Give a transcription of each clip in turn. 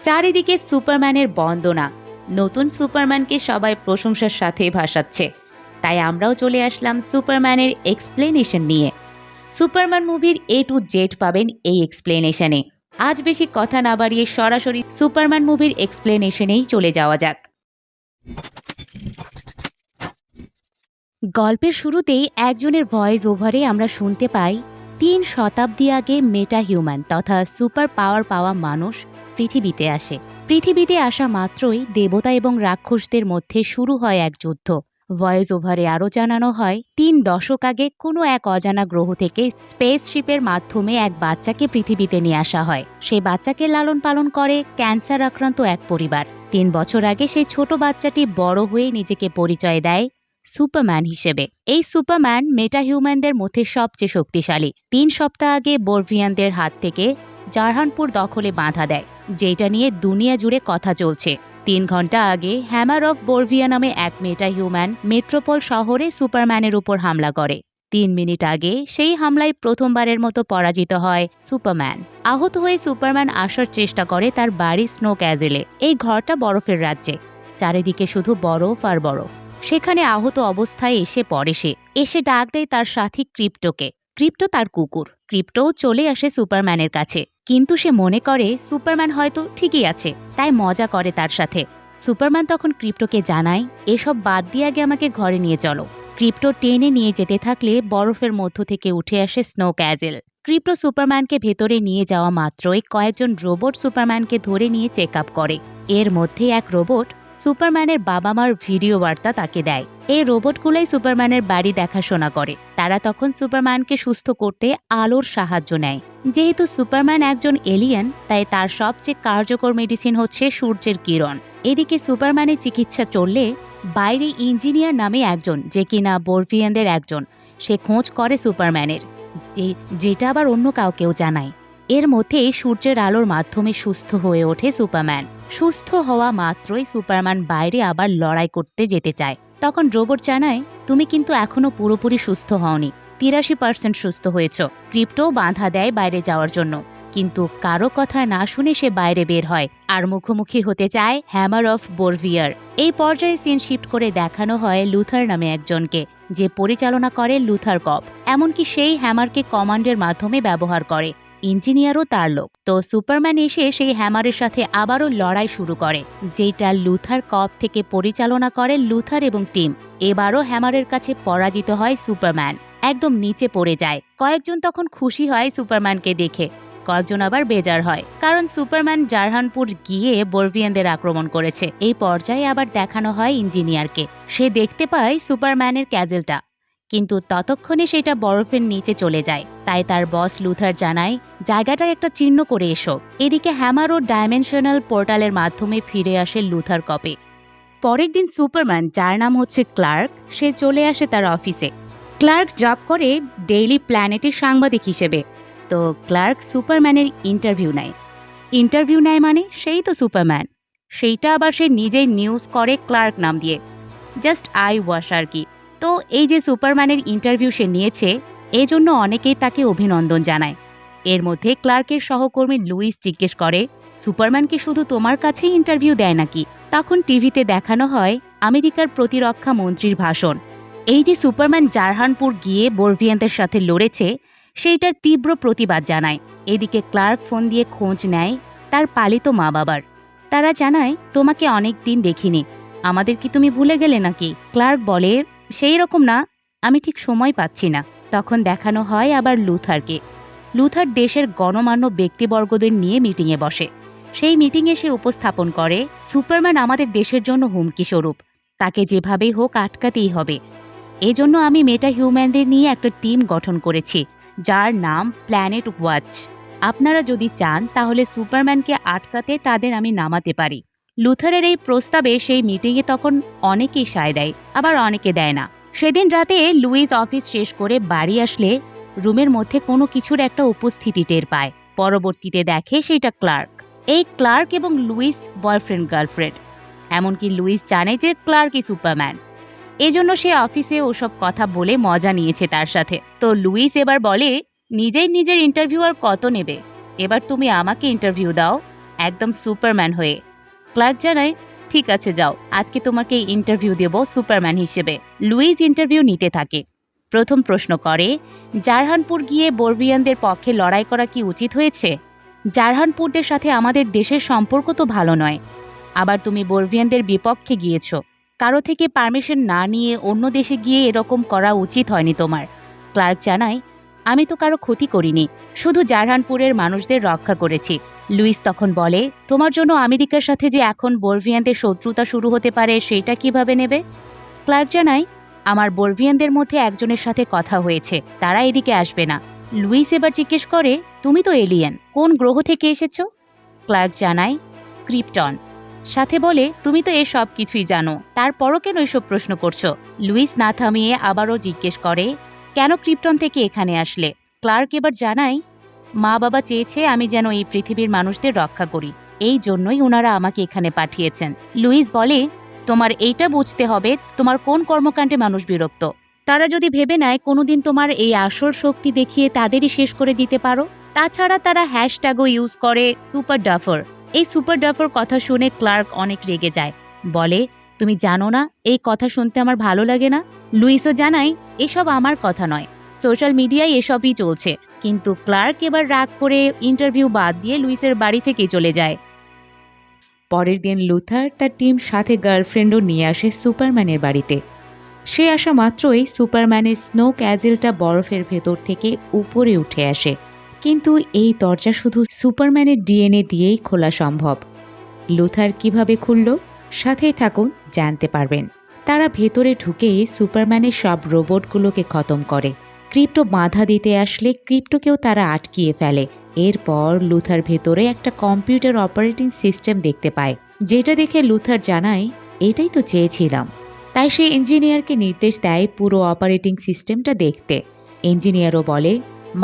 চারিদিকে সুপারম্যানের বন্দনা। নতুন সুপারম্যানকে সবাই প্রশংসার সাথে ভাসাচ্ছে। তাই আমরাও চলে আসলাম সুপারম্যানের এক্সপ্লেনেশন নিয়ে। সুপারম্যান মুভির A to Z পাবেন এই এক্সপ্লেনেশনে। আজ বেশি কথা না বাড়িয়ে সরাসরি সুপারম্যান মুভির এক্সপ্লেনেশনেই চলে যাওয়া যাক। গল্পের শুরুতেই একজনের ভয়েস ওভারে আমরা শুনতে পাই ৩ শতাব্দী আগে মেটা হিউম্যান তথা সুপার পাওয়ার পাওয়া মানুষ পৃথিবীতে আসে। পৃথিবীতে আসা মাত্রই দেবতা এবং রাক্ষসদের মধ্যে শুরু হয় এক যুদ্ধ। ভয়েস ওভারে আরও জানানো হয় ৩ দশক আগে কোনো এক অজানা গ্রহ থেকে স্পেসশিপের মাধ্যমে এক বাচ্চাকে পৃথিবীতে নিয়ে আসা হয়। সেই বাচ্চাকে লালন পালন করে ক্যান্সার আক্রান্ত এক পরিবার। ৩ বছর আগে সেই ছোট বাচ্চাটি বড় হয়ে নিজেকে পরিচয় দেয় সুপারম্যান হিসেবে। এই সুপারম্যান মেটা হিউম্যানদের মধ্যে সবচেয়ে শক্তিশালী। ৩ সপ্তাহ আগে বোরভিয়ানদের হাত থেকে জারহানপুর দখলে বাধা দেয়, যেটা নিয়ে দুনিয়া জুড়ে কথা চলছে। ৩ ঘন্টা আগে হ্যামার অফ বোরভিয়া নামে এক মেটা হিউম্যান মেট্রোপল শহরে সুপারম্যানের উপর হামলা করে। ৩ মিনিট আগে সেই হামলায় প্রথমবারের মতো পরাজিত হয় সুপারম্যান। আহত হয়ে সুপারম্যান আসার চেষ্টা করে তার বাড়ি স্নো ক্যাজেলে। এই ঘরটা বরফের রাজ্যে, চারিদিকে শুধু বরফ আর বরফ। সেখানে আহত অবস্থায় এসে পড়ে সে। এসে ডাক দেয় তার সাথী ক্রিপ্টোকে। ক্রিপ্টো তার কুকুর। ক্রিপ্টোও চলে আসে সুপারম্যানের কাছে, কিন্তু সে মনে করে সুপারম্যান হয়তো ঠিকই আছে, তাই মজা করে তার সাথে। সুপারম্যান তখন ক্রিপ্টোকে জানায়, এসব বাদ দিয়ে আগে আমাকে ঘরে নিয়ে চলো। ক্রিপ্টো টেনে নিয়ে যেতে থাকলে বরফের মধ্য থেকে উঠে আসে স্নো ক্যাজেল। ক্রিপ্টো সুপারম্যানকে ভেতরে নিয়ে যাওয়া মাত্রই কয়েকজন রোবট সুপারম্যানকে ধরে নিয়ে চেক আপ করে। এর মধ্যে এক রোবট সুপারম্যানের বাবা মার ভিডিও বার্তা তাকে দেয়। এই রোবটগুলোই সুপারম্যানের বাড়ি দেখাশোনা করে। তারা তখন সুপারম্যানকে সুস্থ করতে আলোর সাহায্য নেয়। যেহেতু সুপারম্যান একজন এলিয়েন, তাই তার সবচেয়ে কার্যকর মেডিসিন হচ্ছে সূর্যের কিরণ। এদিকে সুপারম্যানের চিকিৎসা চললে বাইরে ইঞ্জিনিয়ার নামে একজন, যে কিনা বোরভিয়ানদের একজন, সে খোঁজ করে সুপারম্যানের, যেটা আবার অন্য কাউকেও জানায়। এর মধ্যে সূর্যের আলোর মাধ্যমে সুস্থ হয়ে ওঠে সুপারম্যান। সুস্থ হওয়া মাত্রই সুপারম্যান বাইরে আবার লড়াই করতে যেতে চায়। তখন রোবট জানায়, তুমি কিন্তু এখনো পুরোপুরি সুস্থ হওনি, 83% সুস্থ হয়েছ। ক্রিপ্টো বাধা দেয় বাইরে যাওয়ার জন্য, কিন্তু কারো কথা না শুনে সে বাইরে বের হয় আর মুখোমুখি হতে চায় হ্যামার অফ বোরভিয়ার। এই পর্যায়ে সিন শিফট করে দেখানো হয় লুথার নামে একজনকে, যে পরিচালনা করে লুথার কপ। এমনকি সেই হ্যামারকে কমান্ডের মাধ্যমে ব্যবহার করে। ইঞ্জিনিয়ারও তার লোক। তো সুপারম্যান এসে সেই হ্যামারের সাথে আবারও লড়াই শুরু করে, যেটা লুথার কপ থেকে পরিচালনা করে লুথার এবং টিম। এবারও হ্যামারের কাছে পরাজিত হয় সুপারম্যান, একদম নিচে পড়ে যায়। কয়েকজন তখন খুশি হয় সুপারম্যানকে দেখে, কয়েকজন আবার বেজার হয়, কারণ সুপারম্যান জারহানপুর গিয়ে বোরভিয়ানদের আক্রমণ করেছে। এই পর্যায়ে আবার দেখানো হয় ইঞ্জিনিয়ারকে। সে দেখতে পায় সুপারম্যানের ক্যাজেলটা, কিন্তু ততক্ষণে সেটা বরফের নিচে চলে যায়। তাই তার বস লুথার জানায়, জায়গাটায় একটা চিহ্ন করে এসো। এদিকে হ্যামার ও ডাইমেনশনাল পোর্টালের মাধ্যমে ফিরে আসে লুথার কপে। পরের দিন সুপারম্যান, যার নাম হচ্ছে ক্লার্ক, সে চলে আসে তার অফিসে। ক্লার্ক জব করে ডেইলি প্ল্যানেটের সাংবাদিক হিসেবে। তো ক্লার্ক সুপারম্যানের ইন্টারভিউ নেয় মানে সেই তো সুপারম্যান। সেইটা আবার সে নিজেই নিউজ করে ক্লার্ক নাম দিয়ে, জাস্ট আই ওয়াশ আর কি। তো এই যে সুপারম্যানের ইন্টারভিউ সে নিয়েছে, এজন্য অনেকেই তাকে অভিনন্দন জানায়। এর মধ্যে ক্লার্কের সহকর্মী লুইস জিজ্ঞেস করে, সুপারম্যানকে শুধু তোমার কাছেই ইন্টারভিউ দেয় নাকি? তখন টিভিতে দেখানো হয় আমেরিকার প্রতিরক্ষা মন্ত্রীর ভাষণ। এই যে সুপারম্যান জারহানপুর গিয়ে বোরভিয়ানদের সাথে লড়েছে, সেইটার তীব্র প্রতিবাদ জানায়। এদিকে ক্লার্ক ফোন দিয়ে খোঁজ নেয় তার পালিত মা বাবার। তারা জানায়, তোমাকে অনেক দিন দেখিনি, আমাদের কি তুমি ভুলে গেলে নাকি? ক্লার্ক বলে, সেই রকম না, আমি ঠিক সময় পাচ্ছি না। তখন দেখানো হয় আবার লুথারকে। লুথার দেশের গণমান্য ব্যক্তিবর্গদের নিয়ে মিটিংয়ে বসে। সেই মিটিংয়ে সে উপস্থাপন করে, সুপারম্যান আমাদের দেশের জন্য হুমকি স্বরূপ, তাকে যেভাবেই হোক আটকাতেই হবে। এজন্য আমি মেটা হিউম্যানদের নিয়ে একটা টিম গঠন করেছি, যার নাম প্ল্যানেট ওয়াচ। আপনারা যদি চান তাহলে সুপারম্যানকে আটকাতে তাদের আমি নামাতে পারি। লুথারের এই প্রস্তাবে সেই মিটিংয়ে তখন অনেকেই সায় দেয়, আবার অনেকে দেয় না। সেদিন রাতে লুইস অফিস শেষ করে বাড়ি আসলে রুমের মধ্যে কোনো কিছুর একটা উপস্থিতি টের পায়। পরবর্তীতে দেখে সেটা ক্লার্ক। এই ক্লার্ক এবং লুইস বয়ফ্রেন্ড গার্লফ্রেন্ড। এমনকি লুইস জানে যে ক্লার্কই সুপারম্যান, এজন্য সে অফিসে ওসব কথা বলে মজা নিয়েছে তার সাথে। তো লুইস এবার বলে, নিজের ইন্টারভিউ আর কত নেবে, এবার তুমি আমাকে ইন্টারভিউ দাও। একদম সুপারম্যান হয়ে। ক্লার্ক জানায়, ঠিক আছে যাও, আজকে তোমাকে ইন্টারভিউ দেব সুপারম্যান হিসেবে। লুইস ইন্টারভিউ নিতে থাকে। প্রথম প্রশ্ন করে, জারহানপুর গিয়ে বর্বিয়ানদের পক্ষে লড়াই করা কি উচিত হয়েছে? জারহানপুরদের সাথে আমাদের দেশের সম্পর্ক তো ভালো নয়। আবার তুমি বর্বিয়ানদের বিপক্ষে গিয়েছ। কারো থেকে পারমিশন না নিয়ে অন্য দেশে গিয়ে এরকম করা উচিত হয়নি তোমার। ক্লার্ক জানায়, আমি তো কারো ক্ষতি করিনি, শুধু জারহানপুরের মানুষদের রক্ষা করেছি। লুইস তখন বলে, তোমার জন্য আমেরিকার সাথে যে এখন বর্বিয়ানদের শত্রুতা শুরু হতে পারে সেটা কিভাবে নেবে? ক্লার্ক জানায়, আমার বর্বিয়ানদের মধ্যে একজনের সাথে কথা হয়েছে, তারা এদিকে আসবে না। লুইস এবার জিজ্ঞেস করে, তুমি তো এলিয়েন, কোন গ্রহ থেকে এসেছ? ক্লার্ক জানায়, ক্রিপ্টন। সাথে বলে, তুমি তো এর সব কিছুই জানো, তারপরও কেন এসব প্রশ্ন করছো? লুইস না থামিয়ে আবারও জিজ্ঞেস করে, কেন ক্রিপ্টন থেকে এখানে আসলে? ক্লার্ক এবার জানায়, মা বাবা চেয়েছে আমি যেন এই পৃথিবীর মানুষদের রক্ষা করি, এই জন্যই ওনারা আমাকে এখানে পাঠিয়েছেন। লুইস বলে, তোমার এইটা বুঝতে হবে তোমার কোন কর্মকাণ্ডে মানুষ বিরক্ত। তারা যদি ভেবে নেয় কোনোদিন তোমার এই আসল শক্তি দেখিয়ে তাদেরই শেষ করে দিতে পারো। তাছাড়া তারা হ্যাশট্যাগও ইউজ করে সুপার ডাফার। এই সুপার ডাফার কথা শুনে ক্লার্ক অনেক রেগে যায়, বলে, তুমি জানো না এই কথা শুনতে আমার ভালো লাগে না? লুইসও জানায়, এসব আমার কথা নয়, সোশ্যাল মিডিয়ায় এসবই চলছে। কিন্তু ক্লার্ক এবার রাগ করে ইন্টারভিউ বাদ দিয়ে লুইসের বাড়ি থেকেই চলে যায়। পরের দিন লুথার তার টিম সাথে গার্লফ্রেন্ডও নিয়ে আসে সুপারম্যানের বাড়িতে। সে আসা মাত্রই সুপারম্যানের স্নো ক্যাজেলটা বরফের ভেতর থেকে উপরে উঠে আসে। কিন্তু এই দরজা শুধু সুপারম্যানের ডিএনএ দিয়েই খোলা সম্ভব। লুথার কিভাবে খুলল? সাথেই থাকুন, জানতে পারবেন। তারা ভেতরে ঢুকে সুপারম্যানের সব রোবটগুলোকে খতম করে। ক্রিপ্টো বাধা দিতে আসলে ক্রিপ্টোকেও তারা আটকিয়ে ফেলে। এরপর লুথার ভেতরে একটা কম্পিউটার অপারেটিং সিস্টেম দেখতে পায়, যেটা দেখে লুথার জানায়, এটাই তো চেয়েছিলাম। তাই সে ইঞ্জিনিয়ারকে নির্দেশ দেয় পুরো অপারেটিং সিস্টেমটা দেখতে। ইঞ্জিনিয়ারও বলে,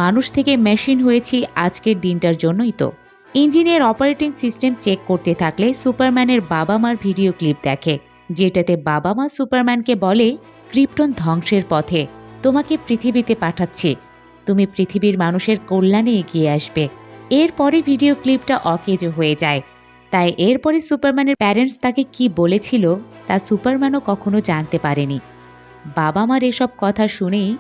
মানুষ থেকে মেশিন হয়েছি আজকের দিনটার জন্যই তো। ইঞ্জিনিয়ার অপারেটিং সিস্টেম চেক করতে থাকলে সুপারম্যানের বাবা মার ভিডিও ক্লিপ দেখে, যেটাতে বাবা মা সুপারম্যানকে বলে, ক্রিপ্টন ধ্বংসের পথে, তোমাকে পৃথিবীতে পাঠাচ্ছি, তুমি পৃথিবীর মানুষের কল্যাণে এগিয়ে আসবে। এরপরে ভিডিও ক্লিপটা অকেজো হয়ে যায়। তাই এরপরে সুপারম্যানের প্যারেন্টস তাকে কি বলেছিল তা সুপারম্যানও কখনো জানতে পারেনি। বাবা মার এসব কথা শুনেই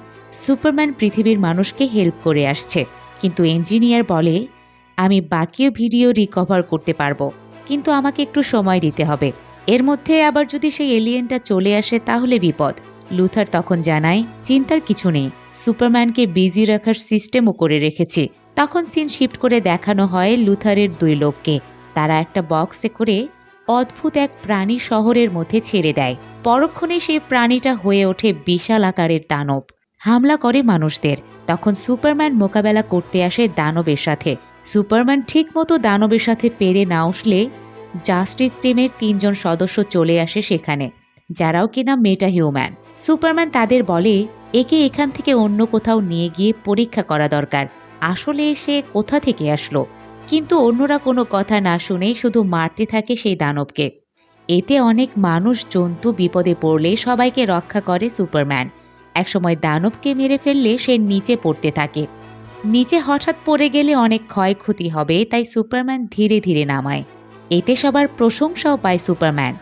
সুপারম্যান পৃথিবীর মানুষকে হেল্প করে আসছে। কিন্তু ইঞ্জিনিয়ার বলে, আমি বাকিও ভিডিও রিকভার করতে পারবো, কিন্তু আমাকে একটু সময় দিতে হবে। এর মধ্যে আবার যদি সেই এলিয়েনটা চলে আসে তাহলে বিপদ। লুথার তখন জানায়, চিন্তার কিছু নেই, সুপারম্যানকে বিজি রাখার সিস্টেমও করে রেখেছি। তখন সিন শিফট করে দেখানো হয় লুথারের দুই লোককে। তারা একটা বক্সে করে অদ্ভুত এক প্রাণী শহরের মধ্যে ছেড়ে দেয়। পরক্ষণে সেই প্রাণীটা হয়ে ওঠে বিশাল আকারের দানব, হামলা করে মানুষদের। তখন সুপারম্যান মোকাবেলা করতে আসে দানবের সাথে। সুপারম্যান ঠিকমতো দানবের সাথে পেরে না উঠলে জাস্টিস টিমের 3 জন সদস্য চলে আসে সেখানে, যারাও কিনা মেটা হিউম্যান। সুপারম্যান তাদের বলে, একে এখান থেকে অন্য কোথাও নিয়ে গিয়ে পরীক্ষা করা দরকার, আসলে সে কোথা থেকে আসলো। কিন্তু অন্যরা কোনো কথা না শুনে শুধু মারতে থাকে সেই দানবকে। এতে অনেক মানুষ জন্তু বিপদে পড়লে সবাইকে রক্ষা করে সুপারম্যান। একসময় দানবকে মেরে ফেললে সে নিচে পড়তে থাকে। নিচে হঠাৎ পড়ে গেলে অনেক ক্ষয়ক্ষতি হবে, তাই সুপারম্যান ধীরে ধীরে নামায়। এতে সবার প্রশংসাও পায় সুপারম্যান।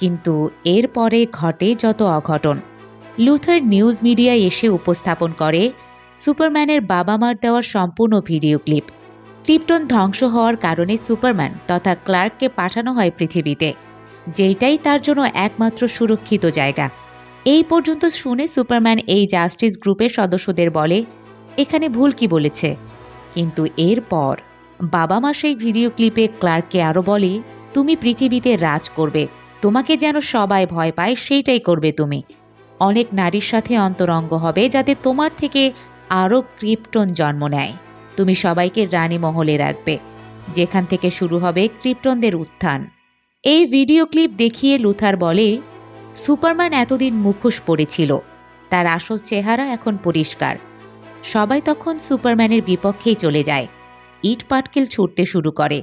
কিন্তু এরপরে ঘটে যত অঘটন। লুথার নিউজ মিডিয়ায় এসে উপস্থাপন করে সুপারম্যানের বাবা মার দেওয়ার সম্পূর্ণ ভিডিও ক্লিপ। ক্রিপ্টন ধ্বংস হওয়ার কারণে সুপারম্যান তথা ক্লার্ককে পাঠানো হয় পৃথিবীতে, যেটাই তার জন্য একমাত্র সুরক্ষিত জায়গা। এই পর্যন্ত শুনে সুপারম্যান এই জাস্টিস গ্রুপের সদস্যদের বলে, এখানে ভুল কি বলেছে। কিন্তু এরপর বাবা মা সেই ভিডিও ক্লিপে ক্লার্ককে আরও বলে, তুমি পৃথিবীতে রাজ করবে, তোমাকে যেন সবাই ভয় পায় সেইটাই করবে তুমি। অনেক নারীর সাথে অন্তরঙ্গ হবে যাতে তোমার থেকে আরও ক্রিপ্টন জন্ম নেয়। তুমি সবাইকে রানী মহলে রাখবে, যেখান থেকে শুরু হবে ক্রিপ্টনদের উত্থান। এই ভিডিও ক্লিপ দেখিয়ে লুথার বলে, সুপারম্যান এতদিন মুখোশ পড়েছিল, তার আসল চেহারা এখন পরিষ্কার। সবাই তখন সুপারম্যানের বিপক্ষেই চলে যায়, ইট পাটকেল ছুটতে শুরু করে।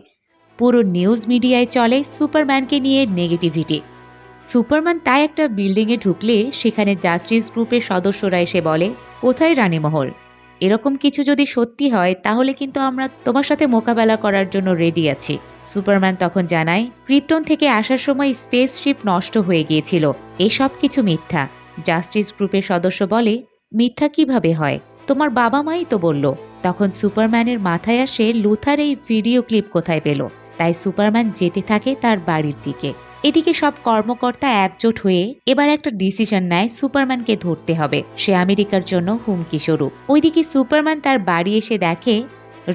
পুরো নিউজ মিডিয়ায় চলে সুপারম্যানকে নিয়ে নেগেটিভিটি। সুপারম্যান তাই একটা বিল্ডিংয়ে ঢুকলে সেখানে জাস্টিস গ্রুপের সদস্যরা এসে বলে, কোথায় রানীমহল? এরকম কিছু যদি সত্যি হয় তাহলে কিন্তু আমরা তোমার সাথে মোকাবেলা করার জন্য রেডি আছি। সুপারম্যান তখন জানায় ক্রিপ্টন থেকে আসার সময় স্পেসশিপ নষ্ট হয়ে গিয়েছিল, এসব কিছু মিথ্যা। জাস্টিস গ্রুপের সদস্য বলে, মিথ্যা কিভাবে হয়, তোমার বাবা মাই তো বলল। তখন সুপারম্যানের মাথায় আসে লুথার এই ভিডিও ক্লিপ কোথায় পেল। তাই সুপারম্যান যেতে থাকে তার বাড়ির দিকে। এদিকে সব কর্মকর্তা একজোট হয়ে এবার একটা ডিসিশন নেয়, সুপারম্যানকে ধরতে হবে, সে আমেরিকার জন্য হুমকি স্বরূপ। ওইদিকে সুপারম্যান তার বাড়ি এসে দেখে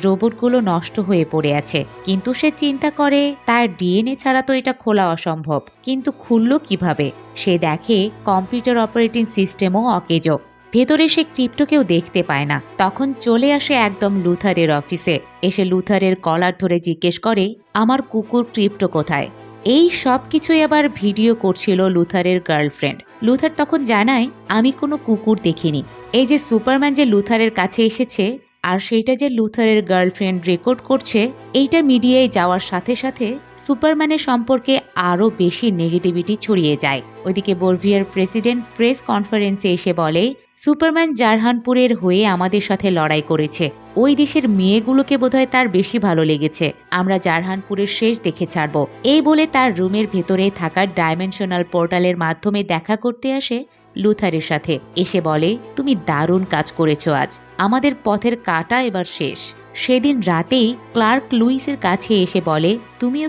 রোবটগুলো নষ্ট হয়ে পড়ে আছে, কিন্তু সে চিন্তা করে তার ডিএনএ ছাড়া তো এটা খোলা অসম্ভব, কিন্তু খুলল কিভাবে। সে দেখে কম্পিউটার অপারেটিং সিস্টেমও অকেজো, ভেতরে সে ক্রিপ্টোকেও দেখতে পায় না। তখন চলে আসে একদম লুথারের অফিসে, এসে লুথারের কলার ধরে জিজ্ঞেস করে, আমার কুকুর ক্রিপ্টো কোথায়। এই সব কিছুই আবার ভিডিও করছিল লুথারের গার্লফ্রেন্ড। লুথার তখন জানায়, আমি কোনো কুকুর দেখিনি। এই যে সুপারম্যান যে লুথারের কাছে এসেছে আর সেইটা যে লুথারের গার্লফ্রেন্ড রেকর্ড করছে, এইটা মিডিয়ায় যাওয়ার সাথে সাথে সুপারম্যানের সম্পর্কে আরও বেশি নেগেটিভিটি ছড়িয়ে যায়। ওইদিকে বলভিয়ার প্রেসিডেন্ট প্রেস কনফারেন্সে এসে বলে, সুপারম্যান জারহানপুরের হয়ে আমাদের সাথে লড়াই করেছে, ওই দেশের মেয়েগুলোকে বোধহয় তার বেশি ভালো লেগেছে, আমরা জারহানপুরের শেষ দেখে ছাড়ব। এই বলে তার রুমের ভেতরে থাকা ডাইমেনশনাল পোর্টালের মাধ্যমে দেখা করতে আসে লুথারের সাথে। এসে বলে, তুমি দারুণ কাজ করেছো, আজ আমাদের পথের কাটা এবার শেষ। সেদিন রাতেই ক্লার্ক লুইসের কাছে এসে বলে, তুমিও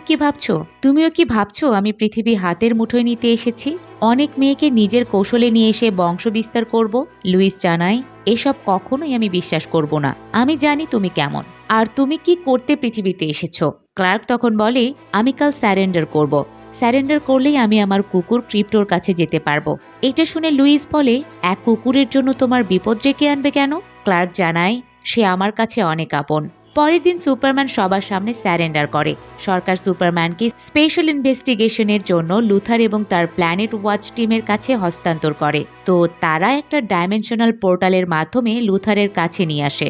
কি ভাবছো আমি পৃথিবী হাতের মুঠোয় নিতে এসেছি, অনেক মেয়েকে নিজের কৌশলে নিয়ে এসে বংশ বিস্তার করব। লুইস জানায়, এসব কখনোই আমি বিশ্বাস করব না, আমি জানি তুমি কেমন, আর তুমি কি করতে পৃথিবীতে এসেছো। ক্লার্ক তখন বলে, আমি কাল স্যারেন্ডার করব, স্যারেন্ডার করলেই আমি আমার কুকুর ক্রিপ্টোর কাছে যেতে পারবো। এটা শুনে লুইস বলে, এক কুকুরের জন্য তোমার বিপদ ডেকে আনবে কেন। ক্লার্ক জানায়, সে আমার কাছে অনেক আপন। পরের দিন সুপারম্যান সবার সামনে স্যারেন্ডার করে। সরকার সুপারম্যানকে স্পেশাল ইনভেস্টিগেশনের জন্য লুথার এবং তার প্ল্যানেট ওয়াচ টিমের কাছে হস্তান্তর করে। তো তারা একটা ডাইমেনশনাল পোর্টালের মাধ্যমে লুথারের কাছে নিয়ে আসে।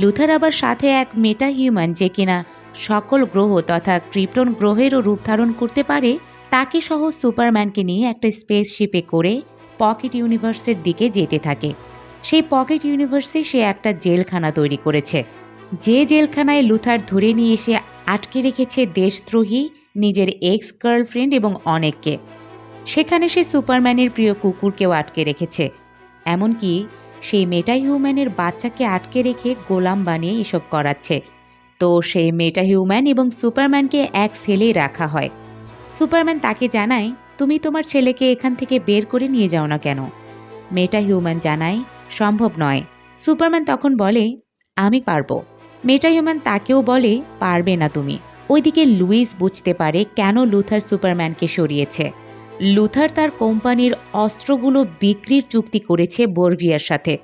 লুথার আবার সাথে এক মেটা হিউম্যান, যে কিনা সকল গ্রহ তথা ক্রিপ্টন গ্রহেরও রূপ ধারণ করতে পারে, তাকে সহ সুপারম্যানকে নিয়ে একটা স্পেসশিপে করে পকেট ইউনিভার্সের দিকে যেতে থাকে। সেই পকেট ইউনিভার্সে সে একটা জেলখানা তৈরি করেছে, যে জেলখানায় লুথার ধরে নিয়ে এসে আটকে রেখেছে দেশদ্রোহী, নিজের এক্স গার্লফ্রেন্ড এবং অনেককে। সেখানে সে সুপারম্যানের প্রিয় কুকুরকেও আটকে রেখেছে, এমনকি সেই মেটা হিউম্যানের বাচ্চাকে আটকে রেখে গোলাম বানিয়ে এসব করাচ্ছে। তো সেই মেটা হিউম্যান এবং সুপারম্যানকে এক সেলে রাখা হয়। সুপারম্যান তাকে জানায়, তুমি তোমার ছেলেকে এখান থেকে বের করে নিয়ে যাও না কেন। মেটা হিউম্যান জানায়, সম্ভব নয়। সুপারম্যান তখন বলে, আমি পারবো। মেটা হিউম্যান তাকেও বলে, পারবে না তুমি। ওইদিকে লুইস বুঝতে পারে কেন লুথার সুপারম্যানকে সরিয়েছে। লুথার তার কোম্পানির অস্ত্রগুলো বিক্রির চুক্তি করেছে বরভিয়ার সাথে।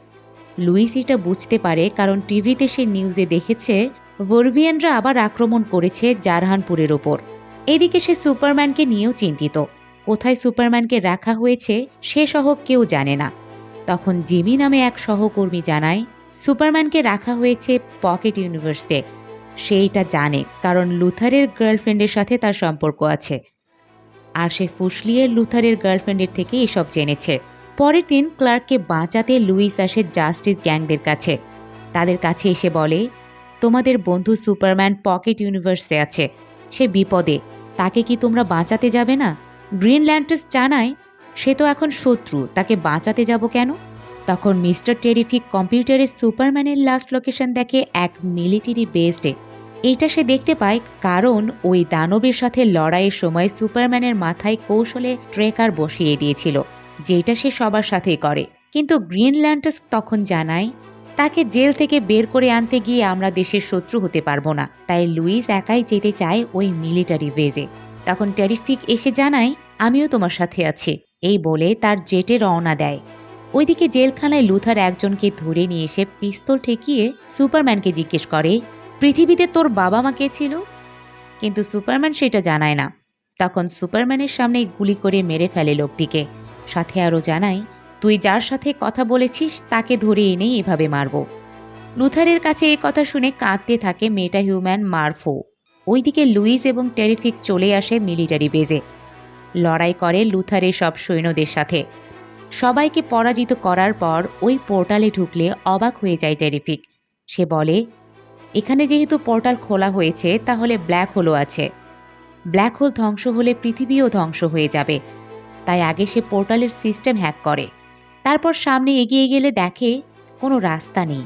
লুইস এটা বুঝতে পারে কারণ টিভিতে সে নিউজে দেখেছে বরভিয়ানরা আবার আক্রমণ করেছে জারহানপুরের ওপর। এদিকে সে সুপারম্যানকে নিয়েও চিন্তিত, কোথায় সুপারম্যানকে রাখা হয়েছে সে সহ কেউ জানে না। তখন জিমি নামে এক সহকর্মী জানায়, সুপারম্যানকে রাখা হয়েছে পকেট ইউনিভার্সে। সে এটা জানে কারণ লুথারের গার্লফ্রেন্ডের সাথে তার সম্পর্ক আছে, আর সে ফুসলিয়ে লুথারের গার্লফ্রেন্ডের থেকে এসব জেনেছে। পরের দিন ক্লার্ককে বাঁচাতে লুইস আসে জাস্টিস গ্যাংদের কাছে। তাদের কাছে এসে বলে, তোমাদের বন্ধু সুপারম্যান পকেট ইউনিভার্সে আছে, সে বিপদে, তাকে কি তোমরা বাঁচাতে যাবে না। গ্রিন ল্যান্টার্স জানায়, সে তো এখন শত্রু, তাকে বাঁচাতে যাব কেন। তখন মিস্টার টেরিফিক কম্পিউটারে সুপারম্যানের লাস্ট লোকেশন দেখে এক মিলিটারি বেসডে। এইটা সে দেখতে পায় কারণ ওই দানবের সাথে লড়াইয়ের সময় সুপারম্যানের মাথায় কৌশলে ট্রেকার বসিয়ে দিয়েছিল, যেটা সে সবার সাথেই করে। কিন্তু গ্রিন ল্যান্টার্স তখন জানায়, তাকে জেল থেকে বের করে আনতে গিয়ে আমরা দেশের শত্রু হতে পারবো না, তাই লুইস একাই যেতে চায় ওই মিলিটারি বেজে। তখন টেরিফিক এসে জানায়, আমিও তোমার সাথে আছি, এই বলে তার জেটে রওনা দেয়। ওইদিকে জেলখানায় লুথার একজনকে ধরে নিয়ে এসে পিস্তল ঠেকিয়ে সুপারম্যানকে জিজ্ঞেস করে, পৃথিবীতে তোর বাবা মা কে ছিল। কিন্তু সুপারম্যান সেটা জানায় না। তখন সুপারম্যানের সামনেই গুলি করে মেরে ফেলে লোকটিকে, সাথে আরও জানায়, তুই যার সাথে কথা বলেছিস তাকে ধরে এনেই এভাবে মারব। লুথারের কাছে এ কথা শুনে কাঁদতে থাকে মেটা হিউম্যান মারফো। ওইদিকে লুইস এবং টেরিফিক চলে আসে মিলিটারি বেজে, লড়াই করে লুথারের সব সৈন্যদের সাথে। সবাইকে পরাজিত করার পর ওই পোর্টালে ঢুকলে অবাক হয়ে যায় টেরিফিক। সে বলে, এখানে যেহেতু পোর্টাল খোলা হয়েছে তাহলে ব্ল্যাক হোলও আছে। ব্ল্যাক হোল ধ্বংস হলে পৃথিবীও ধ্বংস হয়ে যাবে। তাই আগে সে পোর্টালের সিস্টেম হ্যাক করে। তারপর সামনে এগিয়ে গেলে দেখে কোনো রাস্তা নেই।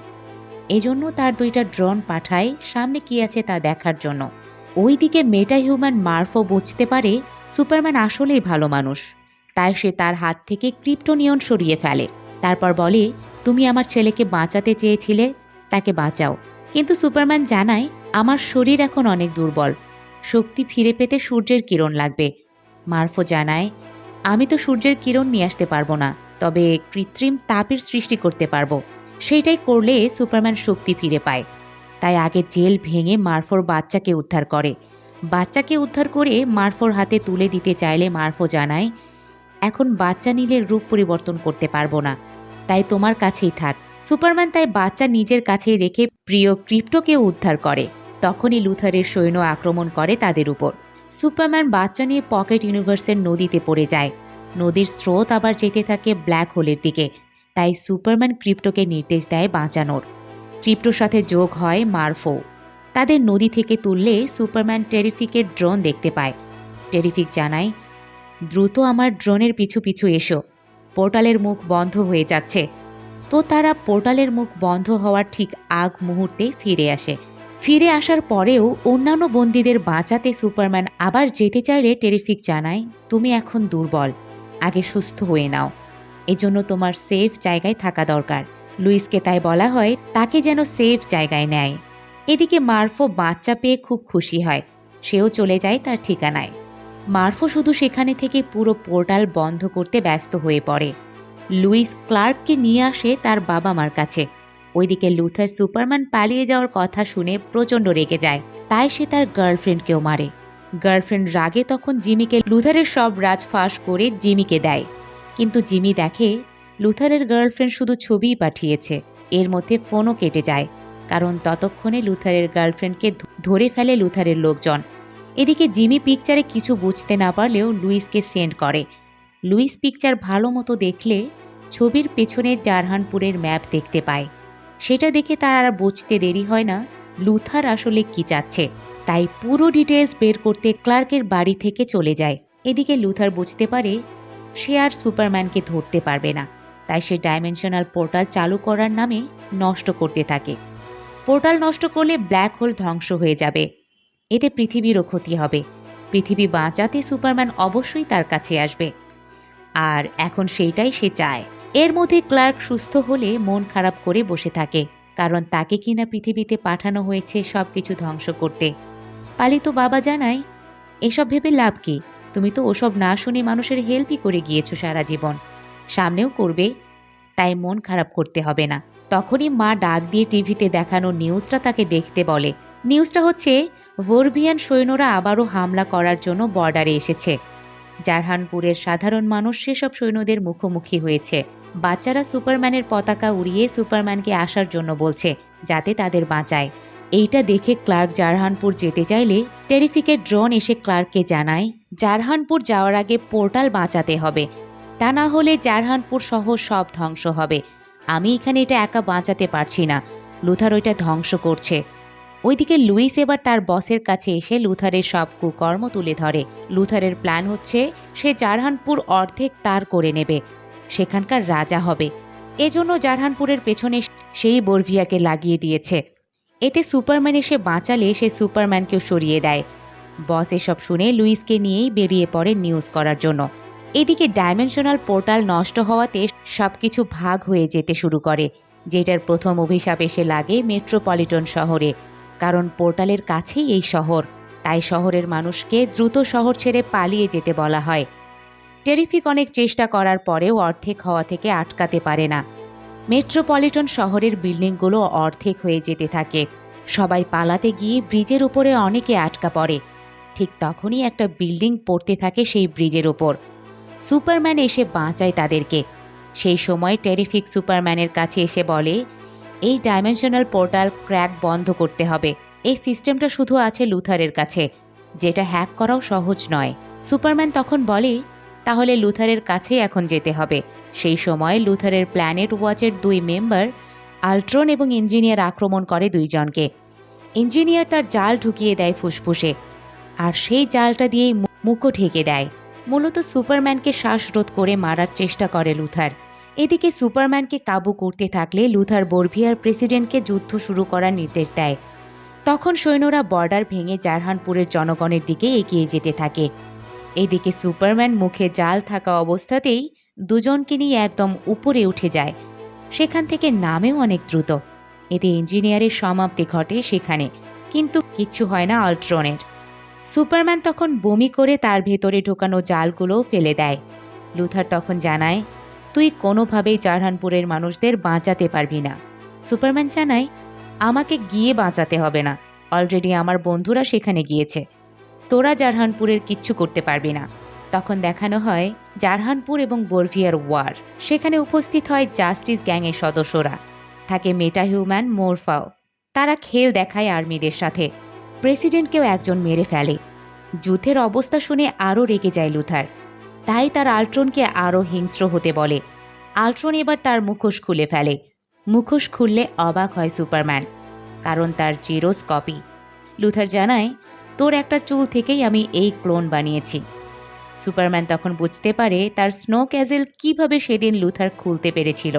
এজন্য তার 2টা ড্রোন পাঠায় সামনে কি আছে তা দেখার জন্য। ওইদিকে মেটা হিউম্যান মার্ফো বুঝতে পারে সুপারম্যান আসলেই ভালো মানুষ। তাই সে তার হাত থেকে ক্রিপ্টোনিয়ন সরিয়ে ফেলে। তারপর বলে, তুমি আমার ছেলেকে বাঁচাতে চেয়েছিলে, তাকে বাঁচাও। কিন্তু সুপারম্যান জানায়, আমার শরীর এখন অনেক দুর্বল, শক্তি ফিরে পেতে সূর্যের কিরণ লাগবে। মার্ফো জানায়, আমি তো সূর্যের কিরণ নিয়ে আসতে পারবো না, তবে কৃত্রিম তাপের সৃষ্টি করতে পারবো। সেইটাই করলে সুপারম্যান শক্তি ফিরে পায়। তাই আগে জেল ভেঙে মার্ফোর বাচ্চাকে উদ্ধার করে। বাচ্চাকে উদ্ধার করে মার্ফোর হাতে তুলে দিতে চাইলে মার্ফো জানায়, এখন বাচ্চা নিলে রূপ পরিবর্তন করতে পারবো না, তাই তোমার কাছেই থাক। সুপারম্যান তাই বাচ্চা নিজের কাছেই রেখে প্রিয় ক্রিপ্টোকে উদ্ধার করে। তখনই লুথারের সৈন্য আক্রমণ করে তাদের উপর। সুপারম্যান বাচ্চা নিয়ে পকেট ইউনিভার্সের নদীতে পড়ে যায়। নদীর স্রোত আবার যেতে থাকে ব্ল্যাক হোলের দিকে। তাই সুপারম্যান ক্রিপ্টোকে নির্দেশ দেয় বাঁচানোর। ক্রিপ্টোর সাথে যোগ হয় মার্ফো। তাদের নদী থেকে তুললে সুপারম্যান টেরিফিকের ড্রোন দেখতে পায়। টেরিফিক জানায়, দ্রুত আমার ড্রোনের পিছু পিছু এসো, পোর্টালের মুখ বন্ধ হয়ে যাচ্ছে। তো তারা পোর্টালের মুখ বন্ধ হওয়ার ঠিক আগ মুহূর্তে ফিরে আসে। ফিরে আসার পরেও অন্যান্য বন্দীদের বাঁচাতে সুপারম্যান আবার যেতে চাইলে টেরিফিক জানায়, তুমি এখন দুর্বল, আগে সুস্থ হয়ে নাও। এজন্য তোমার সেফ জায়গায় থাকা দরকার। লুইসকে তাই বলা হয় তাকে যেন সেফ জায়গায় নেয়। এদিকে মার্ফো বাচ্চা পেয়ে খুব খুশি হয়। সেও চলে যায় তার ঠিকানায়। মার্ফো শুধু সেখানে থেকে পুরো পোর্টাল বন্ধ করতে ব্যস্ত হয়ে পড়ে। লুইস ক্লার্ককে নিয়ে আসে তার বাবা মার কাছে। ওইদিকে লুথার সুপারম্যান পালিয়ে যাওয়ার কথা শুনে প্রচণ্ড রেগে যায়। তাই সে তার গার্লফ্রেন্ডকেও মারে। গার্লফ্রেন্ড রাগে তখন জিমিকে লুথারের সব রাজ ফাঁস করে জিমিকে দেয়। কিন্তু জিমি দেখে লুথারের গার্লফ্রেন্ড শুধু ছবিই পাঠিয়েছে। এর মধ্যে ফোনও কেটে যায়, কারণ ততক্ষণে লুথারের গার্লফ্রেন্ডকে ধরে ফেলে লুথারের লোকজন। এদিকে জিমি পিকচারে কিছু বুঝতে না পারলেও লুইসকে সেন্ড করে। লুইস পিকচার ভালো মতো দেখলে ছবির পেছনে জারহানপুরের ম্যাপ দেখতে পায়। সেটা দেখে তার আর বুঝতে দেরি হয় না লুথার আসলে কি চাচ্ছে। তাই পুরো ডিটেলস বের করতে ক্লার্কের বাড়ি থেকে চলে যায়। এদিকে লুথার বুঝতে পারে সে আর সুপারম্যানকে ধরতে পারবে না। তাই সে ডাইমেনশনাল পোর্টাল চালু করার নামে নষ্ট করতে থাকে। পোর্টাল নষ্ট করলে ব্ল্যাক হোল ধ্বংস হয়ে যাবে। এতে পৃথিবীরও ক্ষতি হবে। পৃথিবী বাঁচাতে সুপারম্যান অবশ্যই তার কাছে আসবে। আর এখন সেইটাই সে চায়। এর মধ্যে ক্লার্ক সুস্থ হলে মন খারাপ করে বসে থাকে, কারণ তাকে কিনা পৃথিবীতে পাঠানো হয়েছে সবকিছু ধ্বংস করতে। পালিত বাবা জানায়, এসব ভেবে লাভ কি? তুমি তো ওসব না শুনে মানুষের হেল্পই করে গিয়েছো সারা জীবন, সামনেও করবে, তাই মন খারাপ করতে হবে না। তখনই মা ডাক দিয়ে টিভিতে দেখানো নিউজটা তাকে দেখতে বলে। নিউজটা হচ্ছে ভোরভিয়ান সৈন্যরা আবারও হামলা করার জন্য বর্ডারে এসেছে। জারহানপুরের সাধারণ মানুষ সেসব সৈন্যদের মুখোমুখি হয়েছে। বাচ্চারা সুপারম্যানের পতাকা উড়িয়ে সুপারম্যানকে আসার জন্য বলছে, যাতে তাদের বাঁচায়। এইটা দেখে ক্লার্ক জারহানপুর যেতে চাইলে টেরিফিকের ড্রোন এসে ক্লার্ককে জানায়, জারহানপুর যাওয়ার আগে পোর্টাল বাঁচাতে হবে, তা না হলে জারহানপুর সহ সব ধ্বংস হবে। আমি এখানে এটা একা বাঁচাতে পারছি না, লুথার ওইটা ধ্বংস করছে। ওইদিকে লুইস এবার তার বসের কাছে এসে লুথারের সব কুকর্ম তুলে ধরে। লুথারের প্ল্যান হচ্ছে সে জারহানপুর অর্ধেক তার করে নেবে, সেখানকার রাজা হবে। এজন্য জারহানপুরের পেছনে সেই বরভিয়াকে লাগিয়ে দিয়েছে। এতে সুপারম্যান এসে বাঁচালে সে সুপারম্যানকেও সরিয়ে দেয়। বস এসব শুনে লুইসকে নিয়েই বেরিয়ে পড়ে নিউজ করার জন্য। এদিকে ডাইমেনশনাল পোর্টাল নষ্ট হওয়াতে সবকিছু ভাগ হয়ে যেতে শুরু করে, যেটার প্রথম অভিশাপ এসে লাগে মেট্রোপলিটন শহরে। কারণ পোর্টালের কাছেই এই শহর, তাই শহরের মানুষকে দ্রুত শহর ছেড়ে পালিয়ে যেতে বলা হয়। টেরিফিক অনেক চেষ্টা করার পরেও অর্ধেক হওয়া থেকে আটকাতে পারে না। মেট্রোপলিটন শহরের বিল্ডিংগুলো অর্ধেক হয়ে যেতে থাকে। সবাই পালাতে গিয়ে ব্রিজের উপরে অনেকে আটকা পড়ে। ঠিক তখনই একটা বিল্ডিং পড়তে থাকে সেই ব্রিজের ওপর। সুপারম্যান এসে বাঁচায় তাদেরকে। সেই সময় টেরিফিক সুপারম্যানের কাছে এসে বলে, এই ডাইমেনশনাল পোর্টাল ক্র্যাক বন্ধ করতে হবে। এই সিস্টেমটা শুধু আছে লুথারের কাছে, যেটা হ্যাক করাও সহজ নয়। সুপারম্যান তখন বলে, তাহলে লুথারের কাছেই এখন যেতে হবে। সেই সময় লুথারের প্ল্যানেট ওয়াচের 2 মেম্বার আল্ট্রন এবং ইঞ্জিনিয়ার আক্রমণ করে 2 জনকে। ইঞ্জিনিয়ার তার জাল ঢুকিয়ে দেয় ফুসফুসে, আর সেই জালটা দিয়েই মুখও ঢেকে দেয়। মূলত সুপারম্যানকে শ্বাসরোধ করে মারার চেষ্টা করে লুথার। এদিকে সুপারম্যানকে কাবু করতে থাকলে লুথার বরভিয়ার প্রেসিডেন্টকে যুদ্ধ শুরু করার নির্দেশ দেয়। তখন সৈন্যরা বর্ডার ভেঙে জারহানপুরের জনগণের দিকে এগিয়ে যেতে থাকে। এদিকে সুপারম্যান মুখে জাল থাকা অবস্থাতেই দুজনকে নিয়ে একদম উপরে উঠে যায়। সেখান থেকে নামেও অনেক দ্রুত। এতে ইঞ্জিনিয়ারের সমাপ্তি ঘটে সেখানে, কিন্তু কিচ্ছু হয় না আল্ট্রনের। সুপারম্যান তখন বমি করে তার ভেতরে ঢোকানো জালগুলোও ফেলে দেয়। লুথার তখন জানায়, তুই কোনোভাবেই জারহানপুরের মানুষদের বাঁচাতে পারবি না। সুপারম্যান জানায়, আমাকে গিয়ে বাঁচাতে হবে না, অলরেডি আমার বন্ধুরা সেখানে গিয়েছে, তোরা জারহানপুরের কিচ্ছু করতে পারবি না। তখন দেখানো হয় জারহানপুর এবং বরভিয়ার ওয়ার। সেখানে উপস্থিত হয় জাস্টিস গ্যাংয়ের সদস্যরা, থাকে মেটাহিউম্যান, মোরফাও। তারা খেল দেখায় আর্মিদের সাথে। প্রেসিডেন্টকেও একজন মেরে ফেলে। যুদ্ধের অবস্থা শুনে আরও রেগে যায় লুথার, তাই তার আল্ট্রনকে আরও হিংস্র হতে বলে। আল্ট্রন এবার তার মুখোশ খুলে ফেলে। মুখোশ খুললে অবাক হয় সুপারম্যান, কারণ তার জিরোস কপি। লুথার জানায়, তোর একটা চুল থেকেই আমি এই ক্লোন বানিয়েছি। সুপারম্যান তখন বুঝতে পারে তার স্নো ক্যাজেল কিভাবে সেদিন লুথার খুলতে পেরেছিল।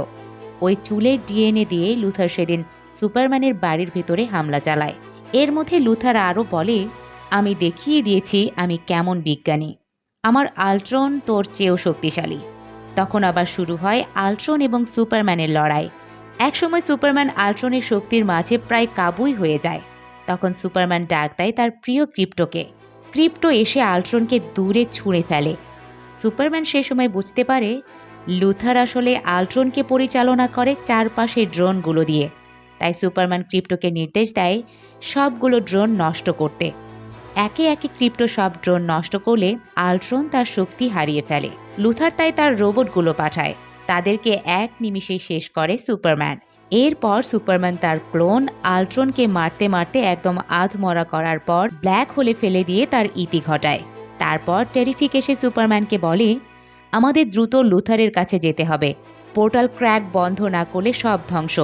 ওই চুলের ডিএনএ দিয়ে লুথার সেদিন সুপারম্যানের বাড়ির ভেতরে হামলা চালায়। এর মধ্যে লুথার আরও বলে, আমি দেখিয়ে দিয়েছি আমি কেমন বিজ্ঞানী, আমার আল্ট্রন তোর চেয়েও শক্তিশালী। তখন আবার শুরু হয় আল্ট্রন এবং সুপারম্যানের লড়াই। একসময় সুপারম্যান আল্ট্রনের শক্তির মাঝে প্রায় কাবুই হয়ে যায়। তখন সুপারম্যান ডাক দেয় তার প্রিয় ক্রিপ্টোকে। ক্রিপ্টো এসে আল্ট্রনকে দূরে ছুঁড়ে ফেলে। সুপারম্যান সে সময় বুঝতে পারে লুথার আসলে আল্ট্রনকে পরিচালনা করে চারপাশের ড্রোনগুলো দিয়ে। তাই সুপারম্যান ক্রিপ্টোকে নির্দেশ দেয় সবগুলো ড্রোন নষ্ট করতে। একে একে ক্রিপ্টো সব ড্রোন নষ্ট করলে আল্ট্রন তার শক্তি হারিয়ে ফেলে। লুথার তাই তার রোবটগুলো পাঠায়, তাদেরকে এক নিমিষেই শেষ করে সুপারম্যান। এরপর সুপারম্যান তার ক্লোন আল্ট্রনকে মারতে মারতে একদম আধমরা করার পর ব্ল্যাক হোলে ফেলে দিয়ে তার ইতি ঘটায়। তারপর টেরিফিক এসে সুপারম্যানকে বলে, আমাদের দ্রুত লুথারের কাছে যেতে হবে, পোর্টাল ক্র্যাক বন্ধ না করলে সব ধ্বংস।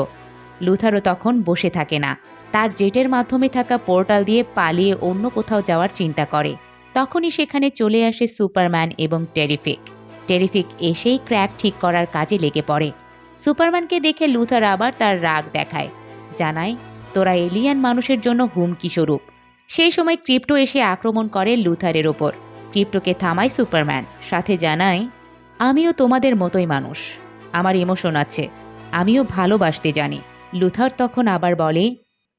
লুথারও তখন বসে থাকে না, তার জেটের মাধ্যমে থাকা পোর্টাল দিয়ে পালিয়ে অন্য কোথাও যাওয়ার চিন্তা করে। তখনই সেখানে চলে আসে সুপারম্যান এবং টেরিফিক। টেরিফিক এসেই ক্র্যাক ঠিক করার কাজে লেগে পড়ে। সুপারম্যানকে দেখে লুথার আবার তার রাগ দেখায়, জানায়, তোরা এলিয়ান মানুষের জন্য হুমকি স্বরূপ। সেই সময় ক্রিপ্টো এসে আক্রমণ করে লুথারের ওপর। ক্রিপ্টোকে থামায় সুপারম্যান, সাথে জানায়, আমিও তোমাদের মতোই মানুষ, আমার ইমোশন আছে, আমিও ভালোবাসতে জানি। লুথার তখন আবার বলে,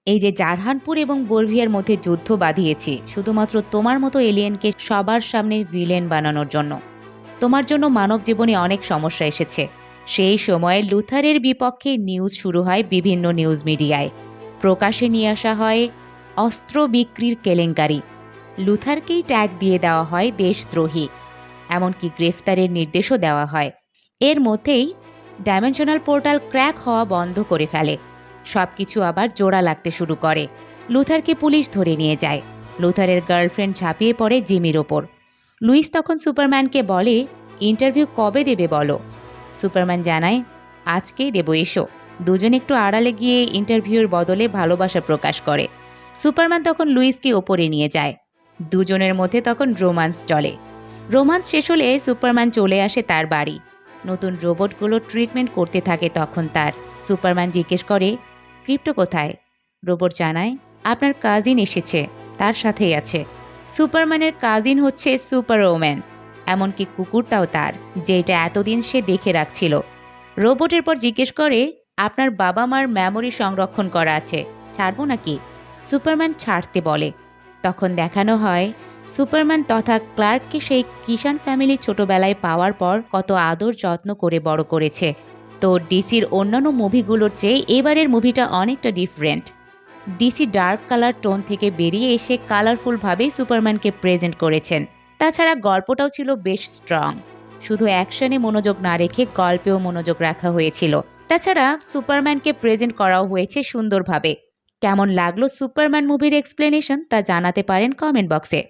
এই যে জারহানপুর এবং বরভিয়ার মধ্যে যুদ্ধ বাঁধিয়েছি শুধুমাত্র তোমার মতো এলিয়েনকে সবার সামনে ভিলেন বানানোর জন্য। তোমার জন্য মানব জীবনে অনেক সমস্যা এসেছে। সেই সময় লুথারের বিপক্ষে নিউজ শুরু হয় বিভিন্ন নিউজ মিডিয়ায়। প্রকাশে নিয়ে আসা হয় অস্ত্র বিক্রির কেলেঙ্কারি। লুথারকেই ট্যাগ দিয়ে দেওয়া হয় দেশদ্রোহী, এমনকি গ্রেফতারের নির্দেশও দেওয়া হয়। এর মধ্যেই ডাইমেনশনাল পোর্টাল ক্র্যাক হওয়া বন্ধ করে ফেলে। সবকিছু আবার জোড়া লাগতে শুরু করে। লুথারকে পুলিশ ধরে নিয়ে যায়। লুথারের গার্লফ্রেন্ড ঝাঁপিয়ে পড়ে জিমির ওপর। লুইস তখন সুপারম্যানকে বলে, ইন্টারভিউ কবে দেবে বলো। সুপারম্যান জানায়, আজকেই দেবো, এসো। দুজন একটু আড়ালে গিয়ে ইন্টারভিউর বদলে ভালোবাসা প্রকাশ করে। সুপারম্যান তখন লুইসকে ওপরে নিয়ে যায়। দুজনের মধ্যে তখন রোমান্স চলে। রোমান্স শেষ হলে সুপারম্যান চলে আসে তার বাড়ি। নতুন রোবটগুলো ট্রিটমেন্ট করতে থাকে তখন তার। সুপারম্যান জিজ্ঞেস করে, ক্রিপ্টো কোথায়? রোবট জানায়, আপনার কাজিন এসেছে, তার সাথেই আছে। সুপারম্যানের কাজিন হচ্ছে সুপার ওম্যান, এমনকি কুকুরটাও তার, যেটা এতদিন সে দেখে রাখছিল। রোবটের পর জিজ্ঞেস করে, আপনার বাবা মার মেমোরি সংরক্ষণ করা আছে, ছাড়বো নাকি? সুপারম্যান ছাড়তে বলে। তখন দেখানো হয় সুপারম্যান তথা ক্লার্ককে সেই কিষান ফ্যামিলি ছোটবেলায় পাওয়ার পর কত আদর যত্ন করে বড় করেছে। তো ডিসির অন্যান্য মুভিগুলোর চেয়ে এবারের মুভিটা অনেকটা different. DC dark colour tone থেকে বেরিয়ে এসে কালারফুলভাবেই সুপারম্যানকে প্রেজেন্ট করেছেন। তাছাড়া গল্পটাও ছিল বেশ স্ট্রং, শুধু অ্যাকশনে মনোযোগ না রেখে গল্পেও মনোযোগ রাখা হয়েছিল। তাছাড়া সুপারম্যানকে প্রেজেন্ট করাও হয়েছে সুন্দরভাবে। কেমন লাগলো সুপারম্যান মুভির এক্সপ্লেনেশন তা জানাতে পারেন কমেন্ট বক্সে।